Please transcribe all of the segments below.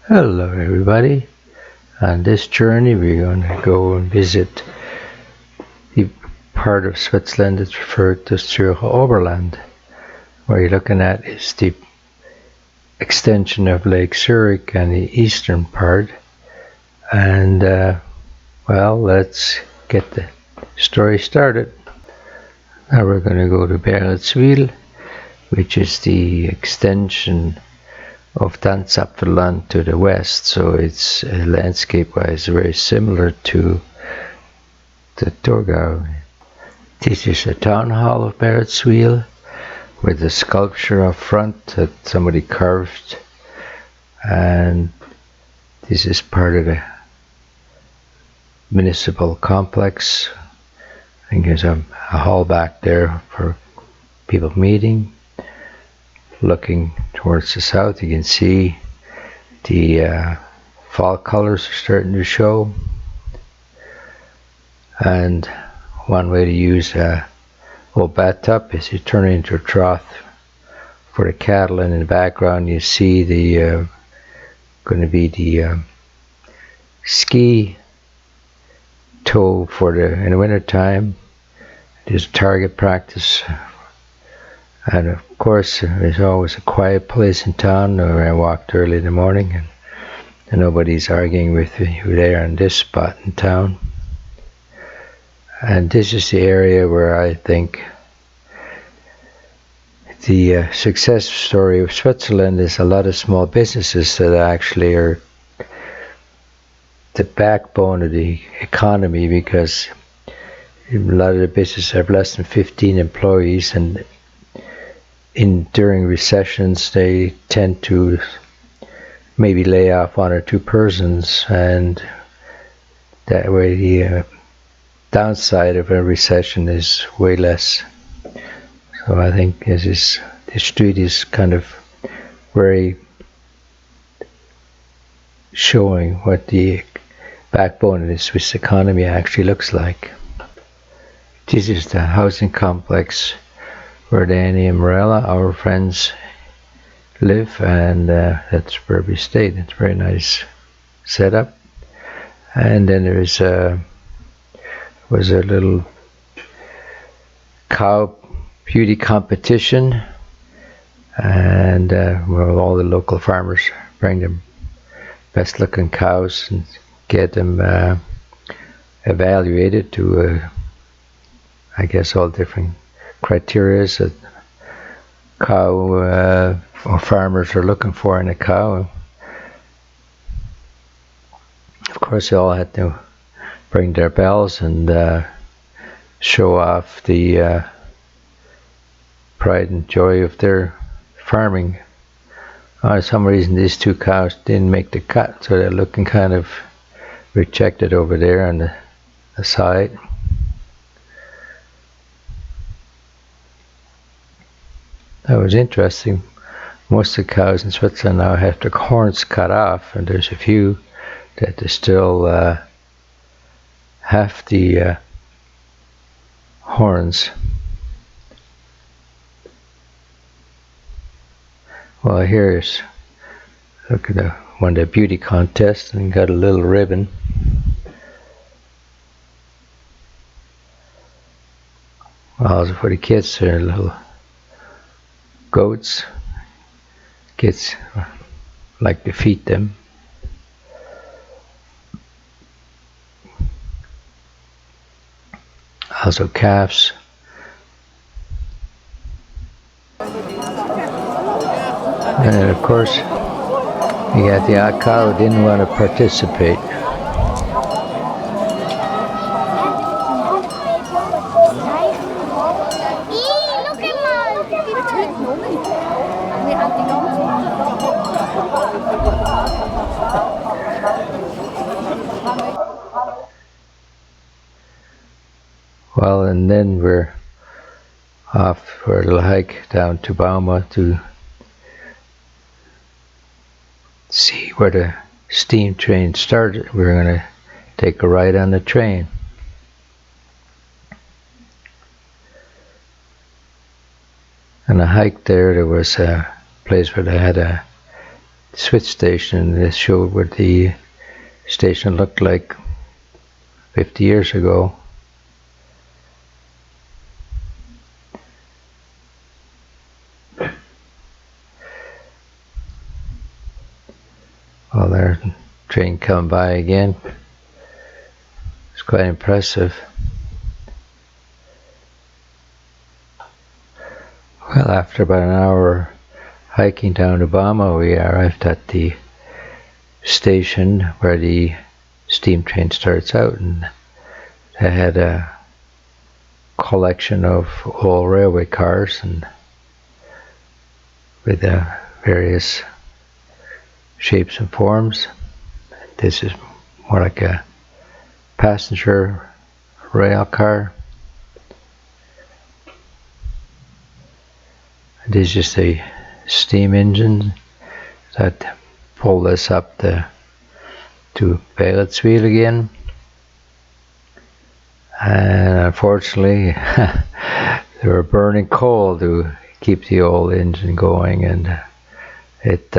Hello everybody. On this journey we're going to go and visit the part of Switzerland that's referred to as Zürcher Oberland. What you're looking at is the extension of Lake Zurich and the eastern part. And well, let's get the story started. Now we're going to go to Beretzwil, which is the extension of Tanzapfelland to the west, so it's landscape-wise very similar to the Thurgau. This is the town hall of Beretzwil, with a sculpture up front that somebody carved, and this is part of the municipal complex. I think there's a hall back there for people meeting. Looking towards the south, you can see the fall colors are starting to show, and one way to use a old bathtub is you turn it into a trough for the cattle, and in the background you see the going to be the ski tow for in the winter time. There's target practice. And of course, there's always a quiet place in town where I walked early in the morning, and nobody's arguing with you there on this spot in town. And this is the area where I think the success story of Switzerland is a lot of small businesses that actually are the backbone of the economy, because a lot of the businesses have less than 15 employees, and during recessions they tend to maybe lay off one or two persons, and that way the downside of a recession is way less. So I think this street is kind of very showing what the backbone of the Swiss economy actually looks like. This is the housing complex where Danny and Morella, our friends, live, and that's where we stayed. It's a very nice setup. And then there was a little cow beauty competition, and well, all the local farmers bring them best looking cows and get them evaluated to I guess all different criteria that cow or farmers are looking for in a cow. Of course, they all had to bring their bells and show off the pride and joy of their farming. For some reason, these two cows didn't make the cut, so they're looking kind of rejected over there on the side. That was interesting. Most of the cows in Switzerland now have their horns cut off, and there's a few that they still have the horns. Well, here's look at one of the beauty contests, and got a little ribbon. Also for the kids, they're little goats. Kids like to feed them. Also calves. And of course, you got the odd cow who didn't want to participate. Well, and then we're off for a little hike down to Bauma to see where the steam train started. We're going to take a ride on the train. On a hike there was a place where they had switch station. This showed what the station looked like 50 years ago. Well, there's a train coming by again. It's quite impressive. Well, after about an hour hiking down to Bama, we arrived at the station where the steam train starts out, and they had a collection of old railway cars and with various shapes and forms. This is more like a passenger rail car. This is just a steam engine that pulled us up to Beiretswil again. And unfortunately, they were burning coal to keep the old engine going, and it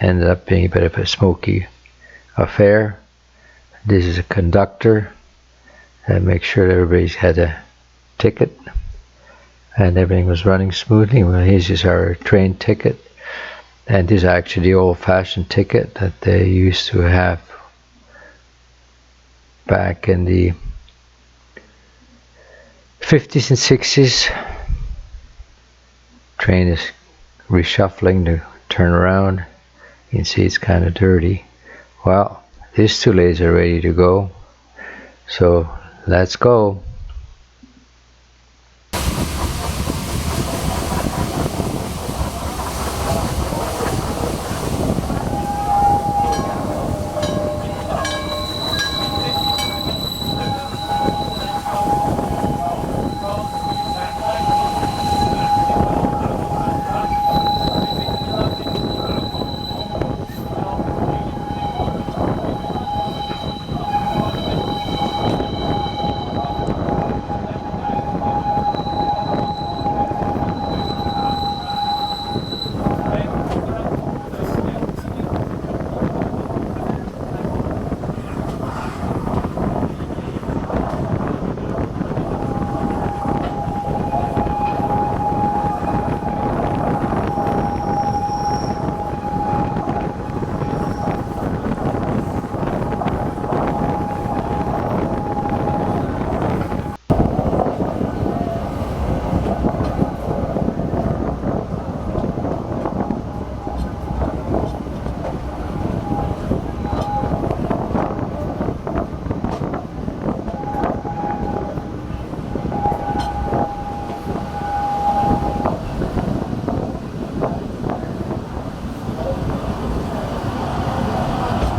ended up being a bit of a smoky affair. This is a conductor that makes sure that everybody's had a ticket and everything was running smoothly. Well, here's just our train ticket, and this is actually the old-fashioned ticket that they used to have back in the 50s and 60s. Train is reshuffling to turn around. You can see it's kind of dirty. Well, these two ladies are ready to go, so let's go.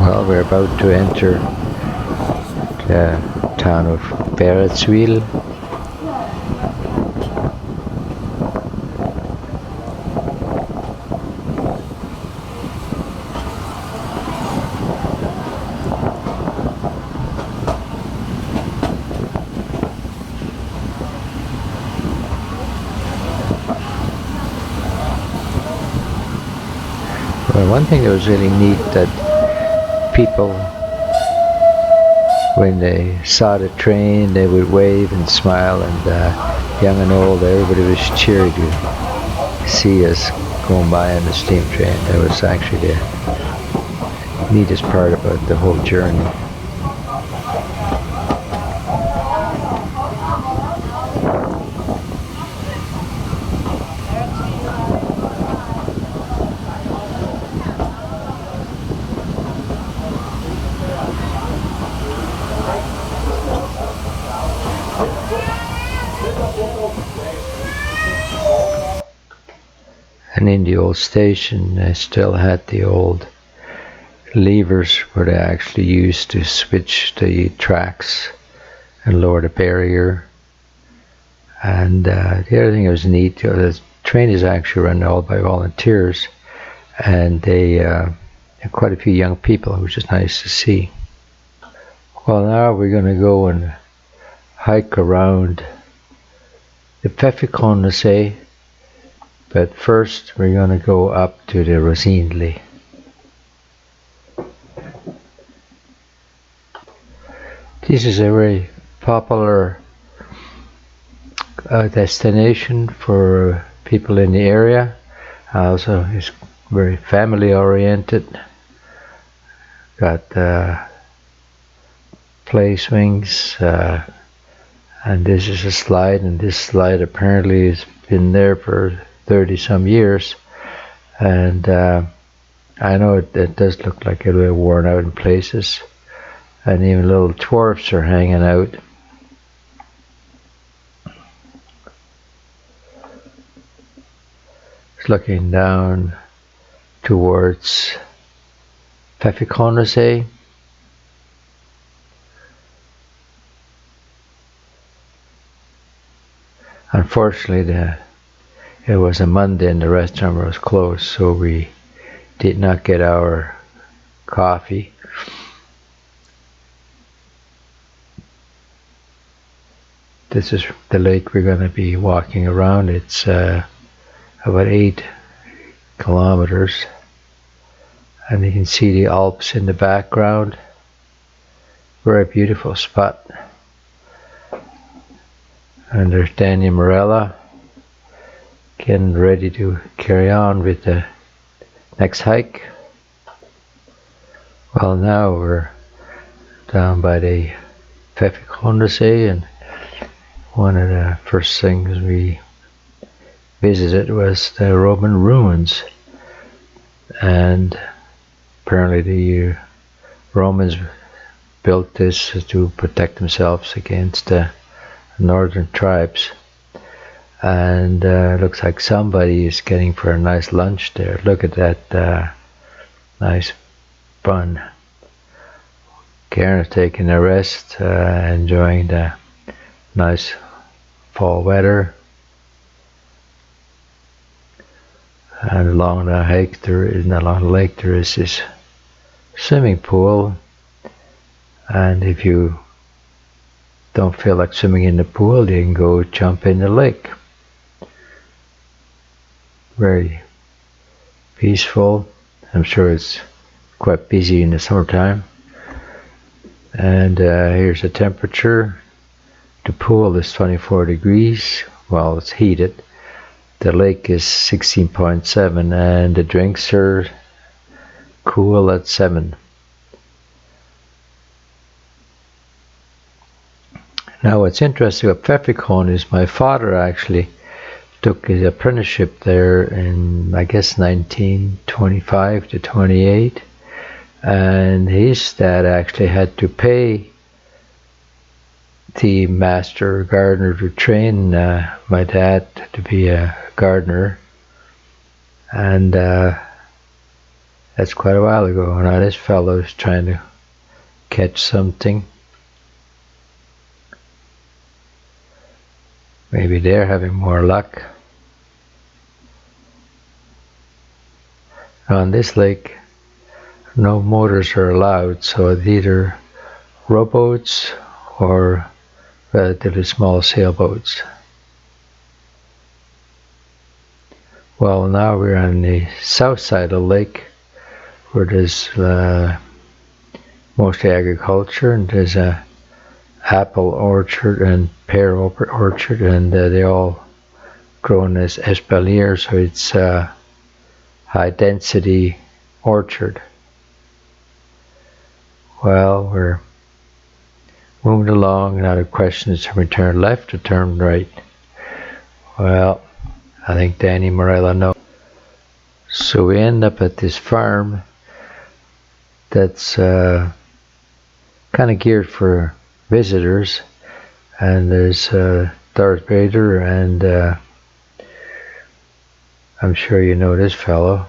Well, we're about to enter the town of Beiretswil. Well, one thing that was really neat, that people, when they saw the train, they would wave and smile, and young and old, everybody was cheery to see us going by on the steam train. That was actually the neatest part about the whole journey. And in the old station, they still had the old levers where they actually used to switch the tracks and lower the barrier. And the other thing that was neat, the train is actually run all by volunteers, and they have quite a few young people, which is nice to see. Well, now we're going to go and hike around the Pfeffikonnesee. But first, we're going to go up to the Rosinli. This is a very popular destination for people in the area. Also, it's very family oriented. Got play swings, and this is a slide, and this slide apparently has been there for 30 some years, and I know it does look like a little worn out in places, and even little dwarfs are hanging out. It's looking down towards Pfefferkornsee. Unfortunately, it was a Monday and the restaurant was closed, so we did not get our coffee. This is the lake we're going to be walking around. It's about 8 kilometers, and you can see the Alps in the background. Very beautiful spot. And there's Danny Morella getting ready to carry on with the next hike. Well, now we're down by the Pfefferkornsee, and one of the first things we visited was the Roman ruins, and apparently the Romans built this to protect themselves against the northern tribes. And looks like somebody is getting for a nice lunch there. Look at that nice bun. Karen is taking a rest, enjoying the nice fall weather. And along the hike along the lake there is this swimming pool, and if you don't feel like swimming in the pool, you can go jump in the lake. Very peaceful. I'm sure it's quite busy in the summertime. And here's the temperature. The pool is 24 degrees. Well, it's heated. The lake is 16.7, and the drinks are cool at 7. Now, what's interesting about Pfefferkorn is my father actually took his apprenticeship there in, I guess, 1925 to 28, and his dad actually had to pay the master gardener to train my dad to be a gardener, and that's quite a while ago. Now this fellow is trying to catch something. Maybe they're having more luck. On this lake, no motors are allowed, so it's either rowboats or relatively small sailboats. Well, now we're on the south side of the lake, where there's mostly agriculture, and there's a apple orchard and pear orchard, and they all grown as espalier, so it's a high density orchard. Well, we're moving along. Now the question is, to we turn left or turn right? Well, I think Danny Morella knows. So we end up at this farm that's kind of geared for visitors, and there's Darth Vader, and I'm sure you know this fellow.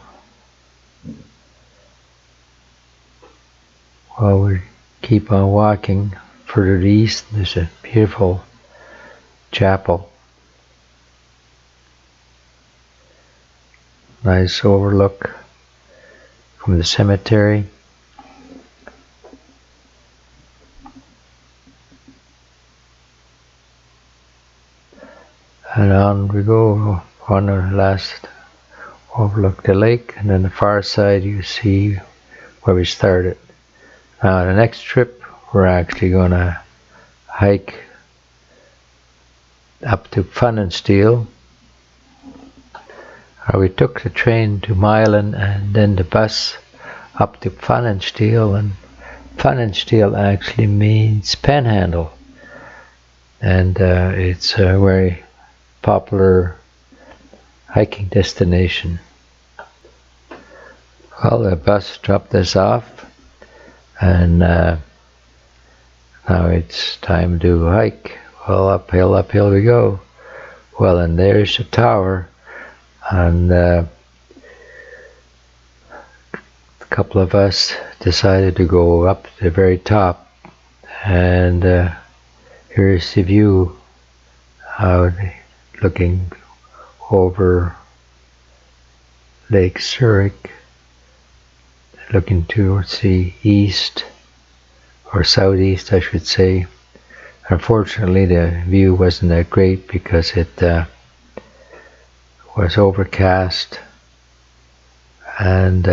Well, we keep on walking further east. There's a beautiful chapel. Nice overlook from the cemetery. And on we go on the last overlook the lake, and then the far side you see where we started. Now the next trip we're actually gonna hike up to Pfannenstiel. We took the train to Meilen and then the bus up to Pfannenstiel, and Pfannenstiel actually means panhandle, and it's a very popular hiking destination. Well, the bus dropped us off, and now it's time to hike. Well, uphill we go. Well, and there's the tower, and a couple of us decided to go up to the very top, and here's the view out looking over Lake Zürich, looking towards the east, or southeast I should say. Unfortunately the view wasn't that great because it was overcast and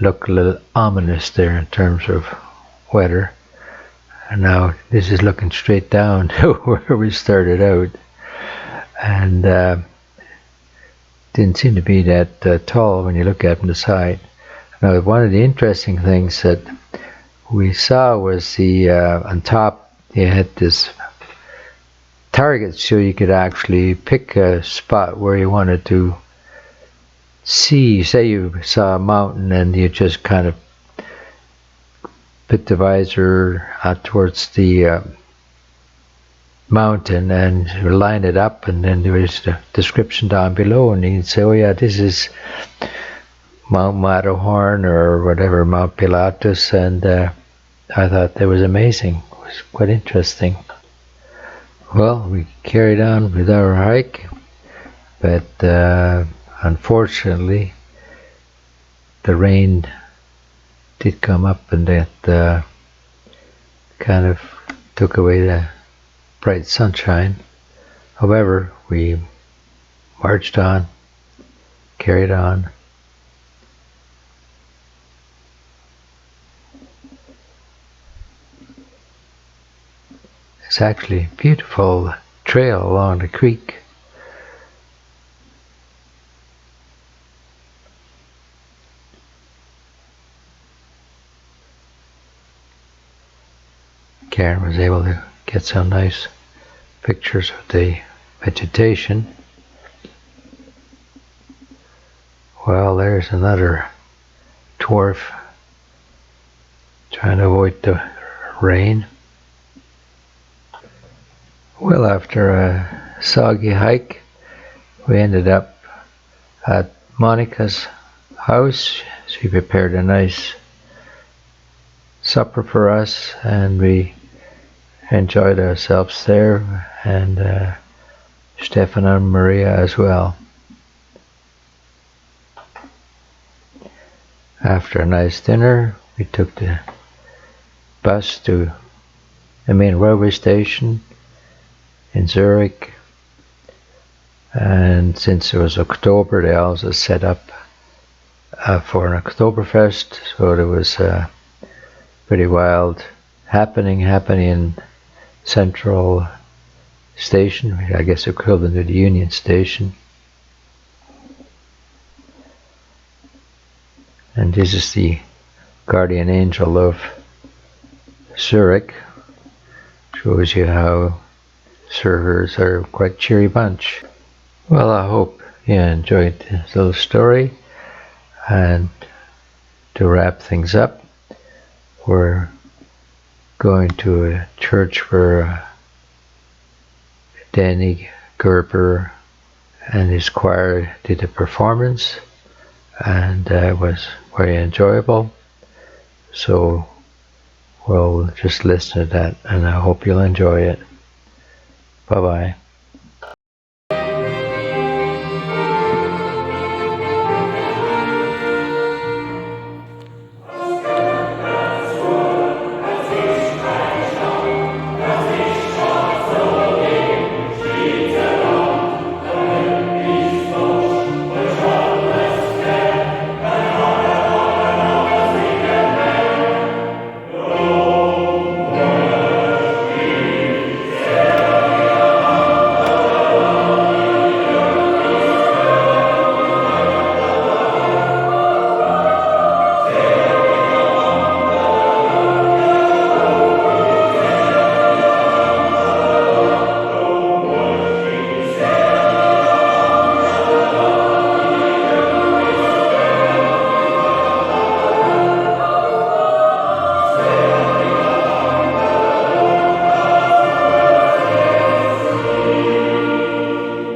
looked a little ominous there in terms of weather. And now this is looking straight down to where we started out, and didn't seem to be that tall when you look at it from the side. Now, one of the interesting things that we saw was the on top you had this target, so you could actually pick a spot where you wanted to see. Say you saw a mountain and you just kind of put the visor out towards the mountain and line it up, and then there is the description down below, and you can say, oh yeah, this is Mount Matterhorn or whatever, Mount Pilatus, and I thought that was amazing. It was quite interesting. Well, we carried on with our hike, but unfortunately the rain did come up, and that kind of took away the bright sunshine. However, we marched on, carried on. It's actually a beautiful trail along the creek. Karen was able to get some nice pictures of the vegetation. Well, there's another dwarf trying to avoid the rain. Well, after a soggy hike, we ended up at Monica's house. She prepared a nice supper for us, and we enjoyed ourselves there, and Stefan and Maria as well. After a nice dinner, we took the bus to the main railway station in Zurich, and since it was October, they also set up for an Oktoberfest, so there was a pretty wild happening in Central Station, I guess equivalent to the Union Station. And this is the guardian angel of Zurich. Shows you how Zurichers are quite a cheery bunch. Well, I hope you enjoyed this little story, and to wrap things up, we're going to a church where Danny Gerber and his choir did a performance, and it was very enjoyable. So we'll just listen to that, and I hope you'll enjoy it. Bye bye.